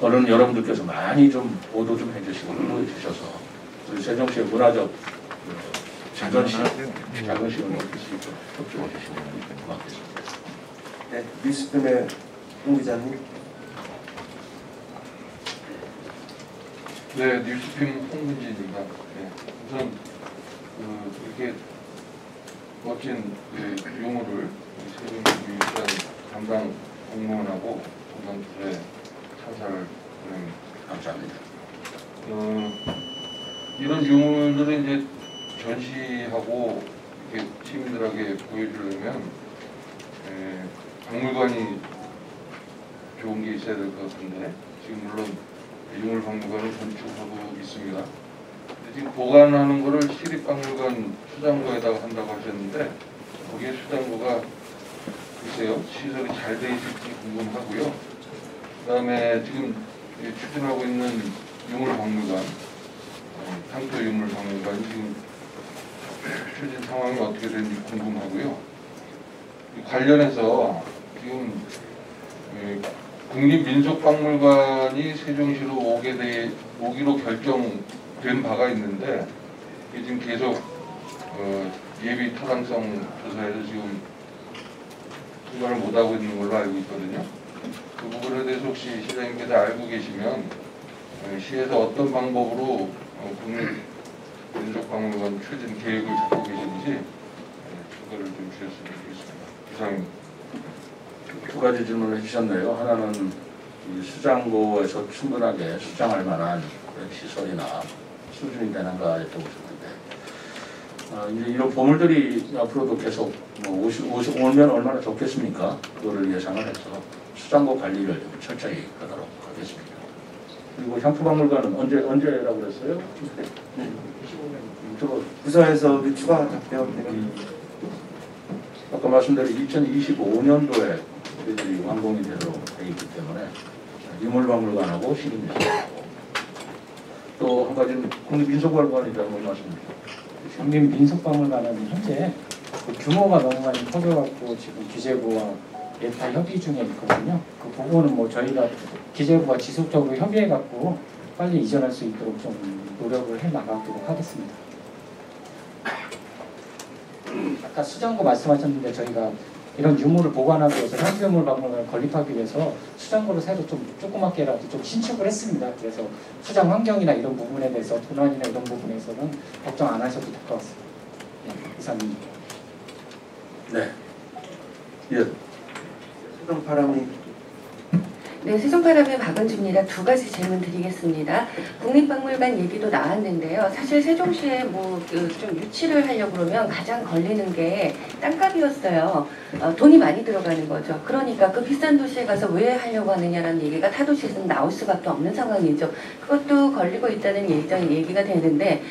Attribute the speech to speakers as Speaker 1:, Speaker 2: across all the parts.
Speaker 1: 오늘 여러분들께서 많이 좀 보도 좀 해주시고 홍보해 주셔서 우리 세종시의 문화적 자존심, 자긍심을 높일 수 있도록 협조해 주시면 고맙겠습니다.
Speaker 2: 네, 뉴스룸의 홍 기자님.
Speaker 3: 네, 뉴스룸 홍문진입니다. 네, 우선 이렇게 멋진 유물을 세종시유치원 담당 공무원하고 공무원들의 찬사를 보냅니다.
Speaker 1: 감사합니다.
Speaker 3: 이런 유물들을 이제 전시하고 이렇게 시민들에게 보여주려면 박물관이 좋은 게 있어야 될 것 같은데 지금 물론 유물박물관을 건축하고 있습니다. 지금 보관하는 거를 시립박물관 수장고에다가 한다고 하셨는데 거기에 수장고가 글쎄요 시설이 잘 돼 있을지 궁금하고요. 그 다음에 지금 추진하고 있는 유물박물관, 향토유물박물관이 지금 추진 상황이 어떻게 되는지 궁금하고요. 관련해서 지금 국립민속박물관이 세종시로 오기로 결정된 바가 있는데 이게 지금 계속 예비 타당성 조사에서 지금 통과를 못하고 있는 걸로 알고 있거든요. 그 부분에 대해서 혹시 시장님께서 알고 계시면 시에서 어떤 방법으로 국립민속박물관 추진 계획을 잡고 계신지 그거를 좀 주셨으면 좋겠습니다. 이상입니다.
Speaker 1: 두 가지 질문을 해주셨네요. 하나는 이 수장고에서 충분하게 수장할 만한 그런 시설이나 수준이 되는가 여쭤보셨는데 이제 이런 보물들이 앞으로도 계속 오면 얼마나 좋겠습니까? 그거를 예상을 해서 수장고 관리를 철저히 하도록 하겠습니다. 그리고 향토박물관은 언제라고 그랬어요? 네. 15년.
Speaker 2: 부서에서 추가 답변.
Speaker 1: 아까 말씀드린 2025년도에 저희들이 완공이 되도록 되어 있기 때문에 유물박물관하고 시립민속관하고 또 한 가지는 국립민속박물관이라고 말씀드렸습니다.
Speaker 4: 국립민속박물관은 현재 그 규모가 너무 많이 커져갖고 지금 기재부와 예타 협의 중에 있거든요. 그 부분은 뭐 저희가 기재부와 지속적으로 협의해갖고 빨리 이전할 수 있도록 좀 노력을 해 나가도록 하겠습니다. 아까 수장고 말씀하셨는데 저희가 이런 유물을 보관하기 위해서 향토유물 박물관을 건립하기 위해서 수장고를 새로 좀 조그맣게라도 좀 신축을 했습니다. 그래서 수장 환경이나 이런 부분에 대해서 도난이나 이런 부분에서는 걱정 안 하셔도 될 것 같습니다. 네, 이상입니다.
Speaker 1: 네. 예.
Speaker 2: 세종파람이.
Speaker 5: 네, 세종파람의 박은주입니다. 두 가지 질문 드리겠습니다. 국립박물관 얘기도 나왔는데요. 사실 세종시에 좀 유치를 하려고 그러면 가장 걸리는 게 땅값이었어요. 돈이 많이 들어가는 거죠. 그러니까 그 비싼 도시에 가서 왜 하려고 하느냐라는 얘기가 타도시에서는 나올 수밖에 없는 상황이죠. 그것도 걸리고 있다는 얘기가 되는데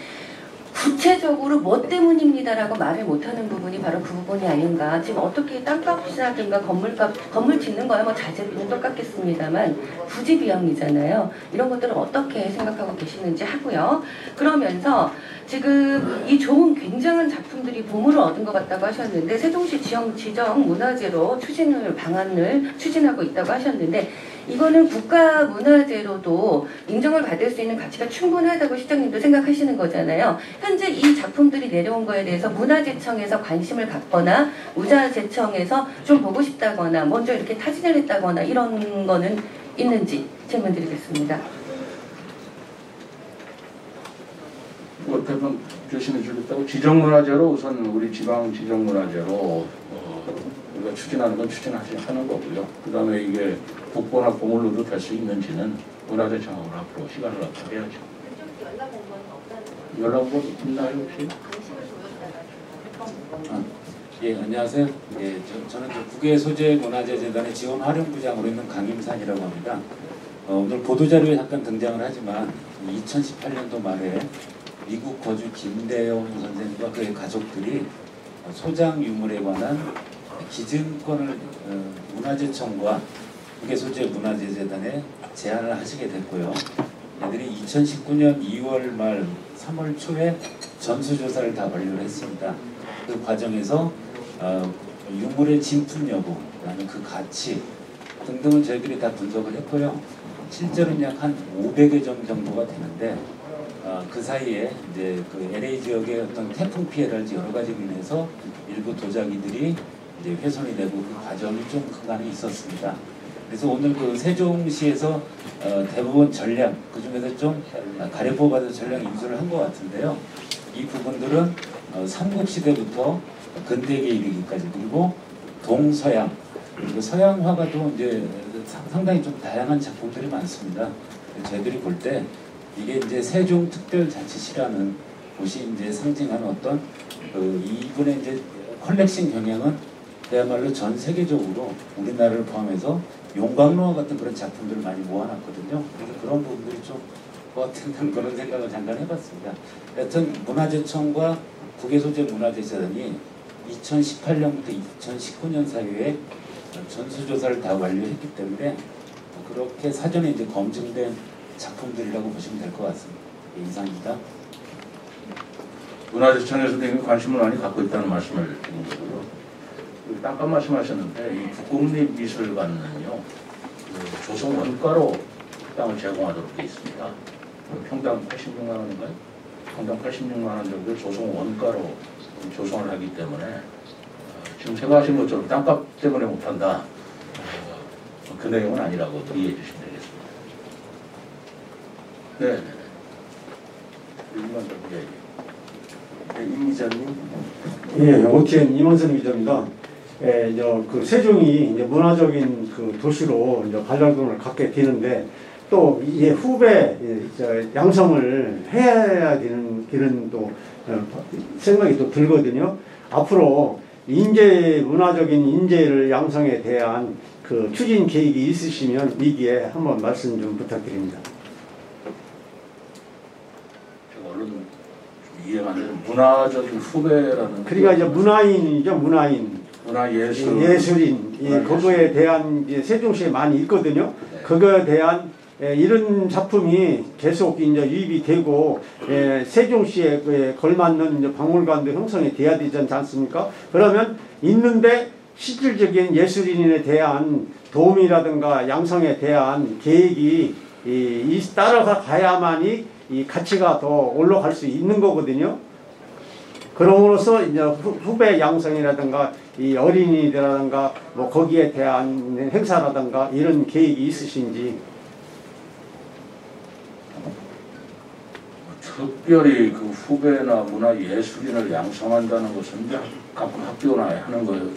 Speaker 5: 구체적으로 뭐 때문입니다라고 말을 못하는 부분이 바로 그 부분이 아닌가. 지금 어떻게 땅값이라든가 건물 짓는 거야 뭐 자재비는 똑같겠습니다만 부지 비용이잖아요. 이런 것들은 어떻게 생각하고 계시는지 하고요. 그러면서 지금 이 좋은 굉장한 작품들이 보물을 얻은 것 같다고 하셨는데 세종시 지정 문화재로 방안을 추진하고 있다고 하셨는데 이거는 국가문화재로도 인정을 받을 수 있는 가치가 충분하다고 시장님도 생각하시는 거잖아요. 현재 이 작품들이 내려온 거에 대해서 문화재청에서 관심을 갖거나 문화재청에서 좀 보고 싶다거나 먼저 이렇게 타진을 했다거나 이런 거는 있는지 질문 드리겠습니다.
Speaker 1: 대부분 교신해 주겠다고 지정문화재로 우선 우리 지방 지정문화재로 우리가 추진하는 건 추진하는 거고요. 그 다음에 이게 국보나 보물로도 될 수 있는지는 문화재청하고 앞으로 시간을 갖고 해야죠. 연락 온 건 있나요 혹시?
Speaker 6: 예, 안녕하세요. 예, 저는 국외소재문화재재단의 지원활용부장으로 있는 강임산이라고 합니다. 오늘 보도자료에 잠깐 등장을 하지만 2018년도 말에 미국 거주 김대영 선생과 그의 가족들이 소장 유물에 관한 기증권을 문화재청과 국외소재문화재재단에 제안을 하시게 됐고요. 얘들이 2019년 2월 말 3월 초에 전수조사를 다 완료를 했습니다. 그 과정에서 유물의 진품 여부, 그다음에 그 가치 등등을 저희들이 다 분석을 했고요. 실제로는 약 한 500여 점 정도가 되는데 그 사이에 이제 그 LA 지역의 어떤 태풍 피해랄지 여러 가지로 인해서 일부 도자기들이 이제 훼손이 되고 그 과정이 좀 그간에 있었습니다. 그래서 오늘 그 세종시에서 대부분 전량 그 중에서 좀 가려 뽑아서 전량 인수를 한 것 같은데요. 이 부분들은 삼국시대부터 근대기에 이르기까지 그리고 동서양 그리고 서양 화가도 이제 상당히 좀 다양한 작품들이 많습니다. 저희들이 볼 때 이게 이제 세종특별자치시라는 곳이 이제 상징하는 어떤 이분의 이제 컬렉션 경향은 그야말로 전 세계적으로 우리나라를 포함해서 용광로와 같은 그런 작품들을 많이 모아놨거든요. 그래서 그런 부분들이 좀 같은 그런 생각을 잠깐 해봤습니다. 여튼 문화재청과 국외소재문화재재단이 2018년부터 2019년 사이에 전수조사를 다 완료했기 때문에 그렇게 사전에 이제 검증된 작품들이라고 보시면 될 것 같습니다. 네, 이상입니다.
Speaker 1: 문화재청에서도 이미 관심을 많이 갖고 있다는 말씀을 드린 거고요. 잠깐 말씀하셨는데 이 국공립미술관은요 그 조성 원가로 땅을 제공하도록 되어 있습니다. 평당 86만 원인가요? 평당 86만 원 정도 조성 원가로 조성을 하기 때문에 지금 제가 하신 것처럼 땅값 때문에 못한다. 그 내용은 아니라고 이해해 주시면 되겠습니다. 네.
Speaker 2: 임 기자님.
Speaker 7: 예, OTN 임원선 기자입니다. 예, 그 세종이 이제 문화적인 그 도시로 이제 발전을 갖게 되는데 또 이제 후배 양성을 해야 되는 그런 또 생각이 또 들거든요. 앞으로 문화적인 인재를 양성에 대한 그 추진 계획이 있으시면 이기에 한번 말씀 좀 부탁드립니다.
Speaker 1: 제가 얼른 좀 이해가 안 되는 문화적인 후배라는.
Speaker 7: 그러니까 이제 문화인이죠, 문화인. 예술인.
Speaker 1: 문화예술.
Speaker 7: 그거에 대한 이제 세종시에 많이 있거든요.
Speaker 1: 네.
Speaker 7: 그거에 대한 이런 작품이 계속 이제 유입이 되고 세종시에 걸맞는 이제 박물관도 형성이 돼야 되지 않습니까? 그러면 있는데 실질적인 예술인에 대한 도움이라든가 양성에 대한 계획이 따라가 가야만이 이 가치가 더 올라갈 수 있는 거거든요. 그럼으로써 이제 후배 양성이라든가 이 어린이들이라든가 뭐 거기에 대한 행사라든가 이런 계획이 있으신지.
Speaker 1: 특별히 그 후배나 문화예술인을 양성한다는 것은 가끔 학교나 하는 거예요.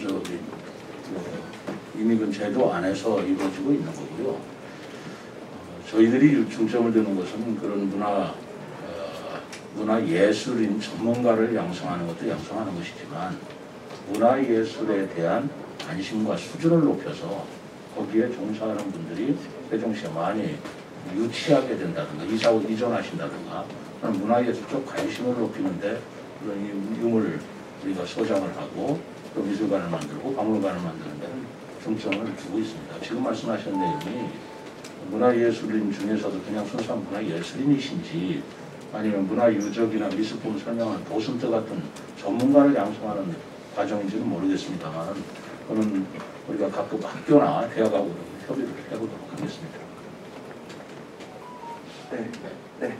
Speaker 1: 이미 그 제도 안에서 이루어지고 있는 거고요. 저희들이 중점을 두는 것은 그런 문화예술인 전문가를 양성하는 것도 양성하는 것이지만 문화예술에 대한 관심과 수준을 높여서 거기에 종사하는 분들이 세종시에 많이 유치하게 된다든가 이전하신다든가 문화예술 쪽 관심을 높이는데 그런 유물 우리가 소장을 하고 또 미술관을 만들고 박물관을 만드는 데는 중점을 두고 있습니다. 지금 말씀하신 내용이 문화예술인 중에서도 그냥 순수한 문화예술인이신지 아니면 문화유적이나 미술품 설명하는 도슨트 같은 전문가를 양성하는 과정인지는 모르겠습니다만 그는 우리가 각급 학교나 대학하고 협의를 해보도록 하겠습니다.
Speaker 2: 네. 네.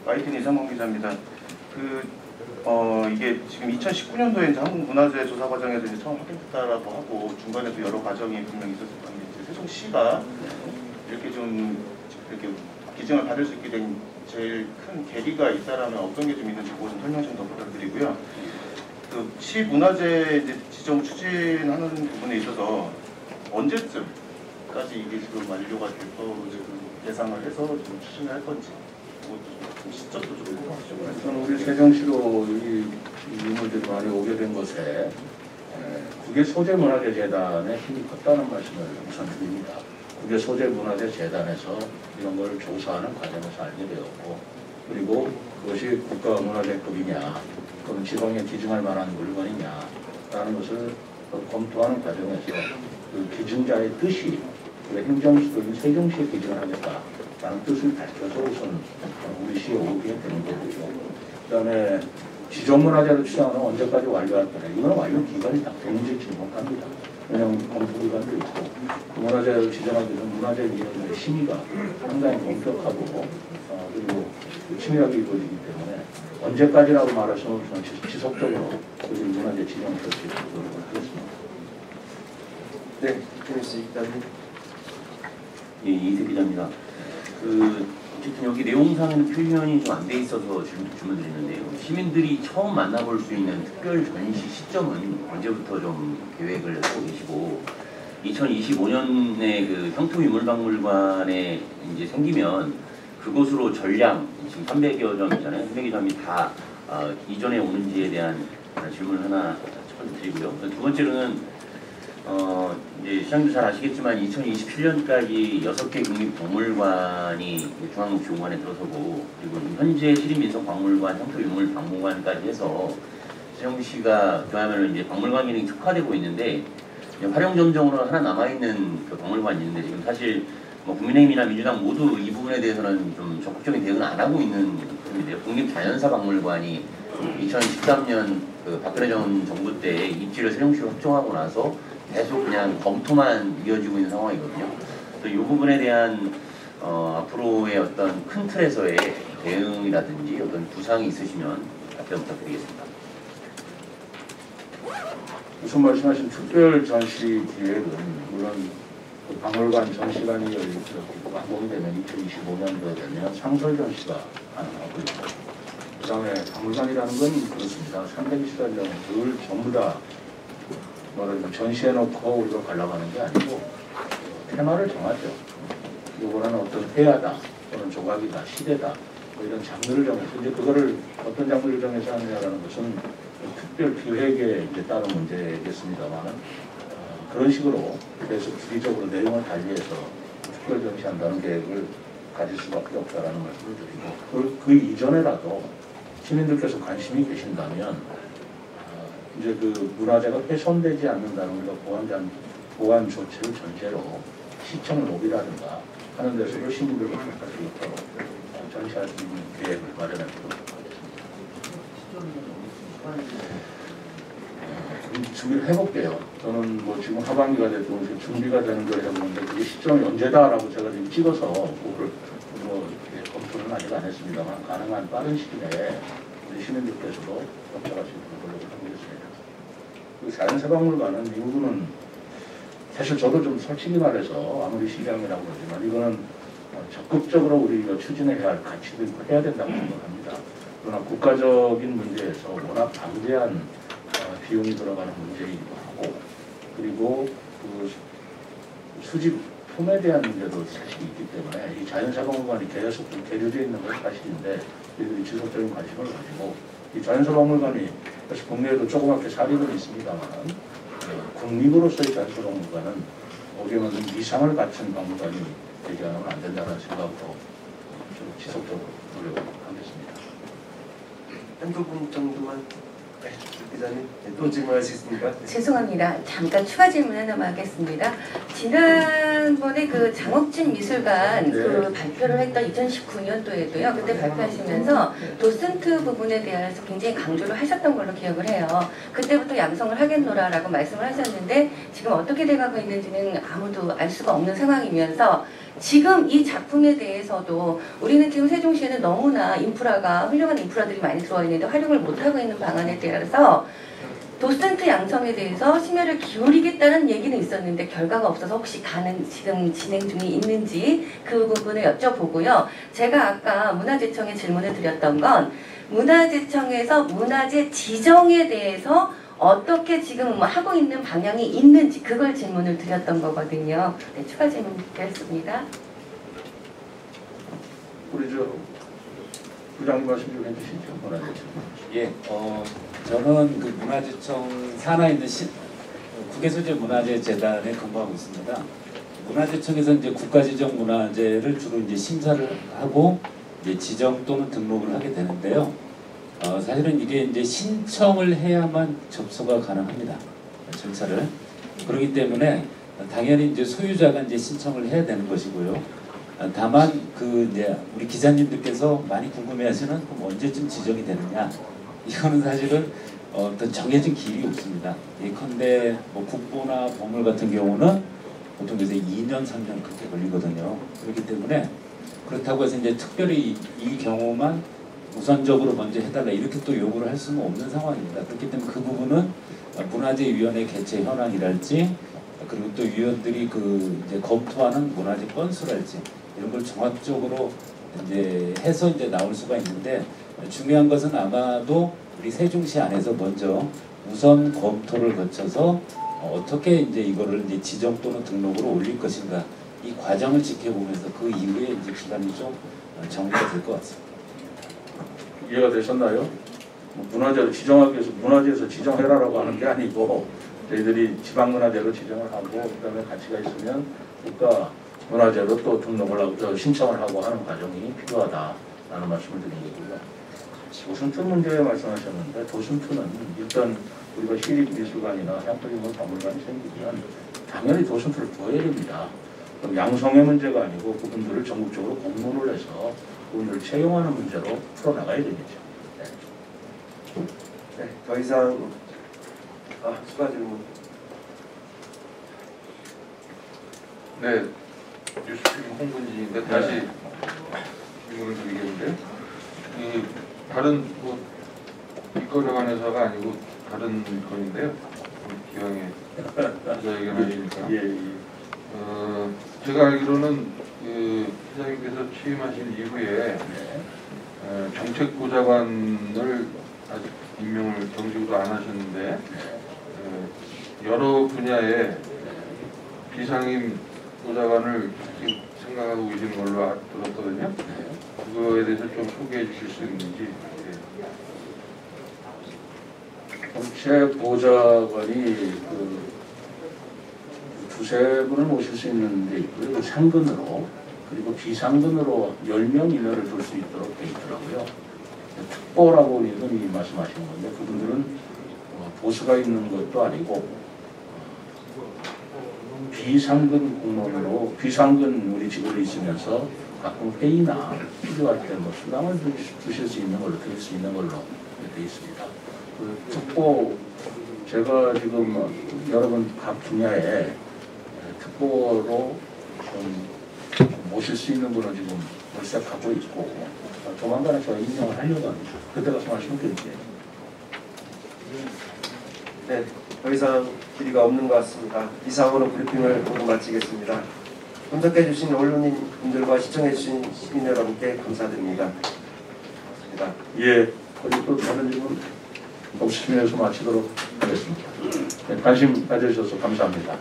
Speaker 2: YTN 이상범 기자입니다. 이게 지금 2019년도에 이제 한국문화재 조사 과정에서 이제 처음 확인됐다라고 하고 중간에도 여러 과정이 분명히 있었을 건데 이제 세종시가 이렇게 좀 이렇게 기증을 받을 수 있게 된 제일 큰 계기가 있다라면 어떤 게 좀 있는지 그거 좀 설명 좀 더 부탁드리고요. 그 시 문화재 이제 지정 추진하는 부분에 있어서 언제쯤까지 이게 지금 완료가 돼서 지금 예상을 해서 좀 추진을 할 건지 그것도 좀 시점도 좀
Speaker 1: 저는 우리 세종시로 이 유물들이 많이 오게 된 것에 국외소재문화재재단의 힘이 컸다는 말씀을 우선 드립니다. 국외소재문화재재단에서 이런 걸 조사하는 과정에서 알게 되었고 그리고 그것이 국가문화재급이냐 또는 지방에 기증할 만한 물건이냐라는 것을 검토하는 과정에서 그 기증자의 뜻이 행정수도인 세종시에 기증을 하겠다라는 뜻을 밝혀서 우선 우리 시에 오게 되는 거고요. 그 다음에 지정문화재를 추정하는 언제까지 완료할 거냐. 이거는 완료 기간이 딱 되는지 질문합니다. 왜냐하면 검토기관도 있고 그 문화재를 지정하기 위해서 문화재위원회의 심의가 상당히 엄격하고 그리고 치밀하게 이루어지기 때문에 언제까지라고 말할 수는 없지만 지속적으로 우리 문화재 지정 조치를 하겠습니다.
Speaker 8: 네, 김일수 기자님.
Speaker 9: 예, 이세 기자입니다. 어쨌든 여기 내용상에는 표현이 좀 안 돼 있어서 질문 드리는데요. 시민들이 처음 만나볼 수 있는 특별 전시 시점은 언제부터 좀 계획을 하고 계시고 2025년에 그 형토유물박물관에 이제 생기면 그곳으로 전량 지금 300여 점 있잖아요. 300여 점이 다 이전에 오는지에 대한 질문을 하나 첫 번째 드리고요. 두 번째로는 이제 시장님도 잘 아시겠지만 2027년까지 6개 국립박물관이 중앙국지공간에 들어서고 그리고 현재 시립민속박물관, 형토유물박물관까지 해서 세종시가 그야말로 이제 박물관 기능이 특화되고 있는데 활용점정으로 하나 남아있는 그 박물관이 있는데 지금 사실 뭐 국민의힘이나 민주당 모두 이 부분에 대해서는 좀 적극적인 대응은 안 하고 있는 부분인데요. 국립자연사박물관이 2013년 그 박근혜 전 정부 때 입지를 세종시로 확정하고 나서 계속 그냥 검토만 이어지고 있는 상황이거든요. 또 이 부분에 대한 앞으로의 어떤 큰 틀에서의 대응이라든지 어떤 구상이 있으시면 답변 부탁드리겠습니다.
Speaker 1: 우선 말씀하신 특별 전시 기획은 물론 그 박물관 전시관이 완공이 되면 2025년도 되면 상설 전시가 가능하고요. 그 다음에 박물관이라는 건 그렇습니다. 320가지 늘 전부 다 뭐라면 전시해놓고 우리가 관람하는 게 아니고 테마를 정하죠. 이거는 어떤 회화다 또는 조각이다 시대다 뭐 이런 장르를 정해서 이제 그거를 어떤 장르를 정해서 하느냐라는 것은 특별 기획에 이제 따른 문제겠습니다만은 그런 식으로 계속 주기적으로 내용을 달리해서 특별 전시한다는 계획을 가질 수밖에 없다라는 말씀을 드리고 그 이전에라도 시민들께서 관심이 계신다면 이제 그 문화재가 훼손되지 않는다는 우리가 보안 조치를 전제로 시청 로비라든가 하는 데서도 시민들과 할수 있도록 전시할 수 있는 계획을 마련해 보도록 하겠습니다. 준비를 해볼게요. 저는 뭐 지금 하반기가 돼도 준비가 되는 걸 해보는데 그게 시점이 언제다라고 제가 지금 찍어서 그거를 뭐 검토는 아직 안 했습니다만 가능한 빠른 시기 내에 우리 시민들께서도 접촉할 수 있는 걸로 하겠습니다. 그 자연사박물관은 미국은 사실 저도 좀 솔직히 말해서 아무리 시장이라고 그러지만 이거는 적극적으로 우리가 추진해야 할 가치도 있고 해야 된다고 생각합니다. 그러나 국가적인 문제에서 워낙 방대한 비용이 들어가는 문제이기도 하고 그리고 그 수집품에 대한 문제도 사실 있기 때문에 이 자연사박물관이 계속 계류되어 있는 건 사실인데 이들이 지속적인 관심을 가지고 이 자연사박물관이 그래서 국내에도 조그맣게 사례는 있습니다만 국립으로서의 자연사박물관은 어디에는 이상을 갖춘 박물관이 되지 않으면 안 된다는 생각으로 좀 지속적으로 노력하겠습니다.
Speaker 8: 한두 분 정도만. 네, 기자님 또 질문하시겠습니까?
Speaker 5: 죄송합니다. 잠깐 추가 질문 하나만 하겠습니다. 지난번에 그 장옥진 미술관 그 발표를 했던 2019년도에도요. 그때 발표하시면서 도슨트 부분에 대해서 굉장히 강조를 하셨던 걸로 기억을 해요. 그때부터 양성을 하겠노라라고 말씀을 하셨는데 지금 어떻게 돼가고 있는지는 아무도 알 수가 없는 상황이면서 지금 이 작품에 대해서도 우리는 지금 세종시에는 너무나 인프라가 훌륭한 인프라들이 많이 들어와 있는데 활용을 못하고 있는 방안에 대해서 도슨트 양성에 대해서 심혈을 기울이겠다는 얘기는 있었는데 결과가 없어서 혹시 지금 진행 중이 있는지 그 부분을 여쭤보고요. 제가 아까 문화재청에 질문을 드렸던 건 문화재청에서 문화재 지정에 대해서 어떻게 지금 하고 있는 방향이 있는지 그걸 질문을 드렸던 거거든요. 네, 추가 질문 드렸습니다.
Speaker 1: 우리 저 부장님 말씀 좀 해주시죠. 문화재청.
Speaker 6: 예, 저는 그 문화재청 산하에 있는 국외소재문화재재단에 근무하고 있습니다. 문화재청에서 이제 국가지정 문화재를 주로 이제 심사를 하고 이제 지정 또는 등록을 하게 되는데요. 사실은 이게 이제 신청을 해야만 접수가 가능합니다. 절차를. 그렇기 때문에 당연히 이제 소유자가 이제 신청을 해야 되는 것이고요. 다만 그 이제 우리 기자님들께서 많이 궁금해하시는 그럼 언제쯤 지정이 되느냐? 이거는 사실은 어떤 정해진 길이 없습니다. 예컨대 뭐 국보나 보물 같은 경우는 보통 그래서 2년, 3년 그렇게 걸리거든요. 그렇기 때문에 그렇다고 해서 이제 특별히 이 경우만 우선적으로 먼저 해달라 이렇게 또 요구를 할 수는 없는 상황입니다. 그렇기 때문에 그 부분은 문화재위원회 개최 현황이랄지 그리고 또 위원들이 그 이제 검토하는 문화재 건수랄지 이런 걸 종합적으로 이제 해서 이제 나올 수가 있는데 중요한 것은 아마도 우리 세종시 안에서 먼저 우선 검토를 거쳐서 어떻게 이제 이거를 이제 지정 또는 등록으로 올릴 것인가 이 과정을 지켜보면서 그 이후에 이제 기간이 좀 정리가 될 것 같습니다.
Speaker 1: 이해가 되셨나요? 문화재로 지정하기 위해서 문화재에서 지정해라라고 하는 게 아니고 저희들이 지방문화재로 지정을 하고 그다음에 가치가 있으면 국가 문화재로 또 등록을 하고 또 신청을 하고 하는 과정이 필요하다라는 말씀을 드린 거고요. 도슨트 문제 말씀하셨는데 도슨트는 일단 우리가 시립미술관이나 향토리문 박물관이 생기면 당연히 도슨트를 구해야 됩니다. 그럼 양성의 문제가 아니고 그분들을 전국적으로 공모를 해서 그분들을 채용하는 문제로 풀어나가야 되겠죠.
Speaker 8: 네, 더 이상 추가 질문.
Speaker 3: 네, 뉴스팀 홍문진인데 다시 질문을 드리겠는데요. 이 다른 뭐 일거래 관해서가 아니고 다른 건인데요. 기왕에 기자회견하시니까.
Speaker 1: 예.
Speaker 3: 제가 알기로는 그 회장님께서 취임하신 이후에 정책보좌관을 아직 임명을 정식으로 안 하셨는데 여러 분야의 비상임 보좌관을 지금 생각하고 계시는 걸로 들었거든요. 그거에 대해서 좀 소개해 주실 수 있는지.
Speaker 1: 정책보좌관이 그 두세 분을 모실 수 있는 데 있고요. 상근으로 그리고 비상근으로 10명 이내를 둘 수 있도록 되어 있더라고요. 특보라고 흔히 말씀하시는 건데 그분들은 보수가 있는 것도 아니고 비상근 공무원으로 비상근 우리 직원이 있으면서 가끔 회의나 필요할 때 뭐 수당을 주실 수 있는 걸로 드릴 수 있는 걸로 되어 있습니다. 그 특보 제가 지금 여러 번 각 분야에 특보로 좀 모실 수 있는 분을 지금 모색하고 있고 조만간에 저희 임명을 하려고 합니다. 그때 가서 말씀드릴게요.
Speaker 8: 네, 더 이상 질의가 없는 것 같습니다. 이상으로 브리핑을 모두 마치겠습니다. 분석해주신 언론인 분들과 시청해주신 시민 여러분께 감사드립니다. 고맙습니다.
Speaker 1: 예, 그리고 또 다른 질문 없으면서 마치도록 하겠습니다. 네, 관심 가져주셔서 감사합니다.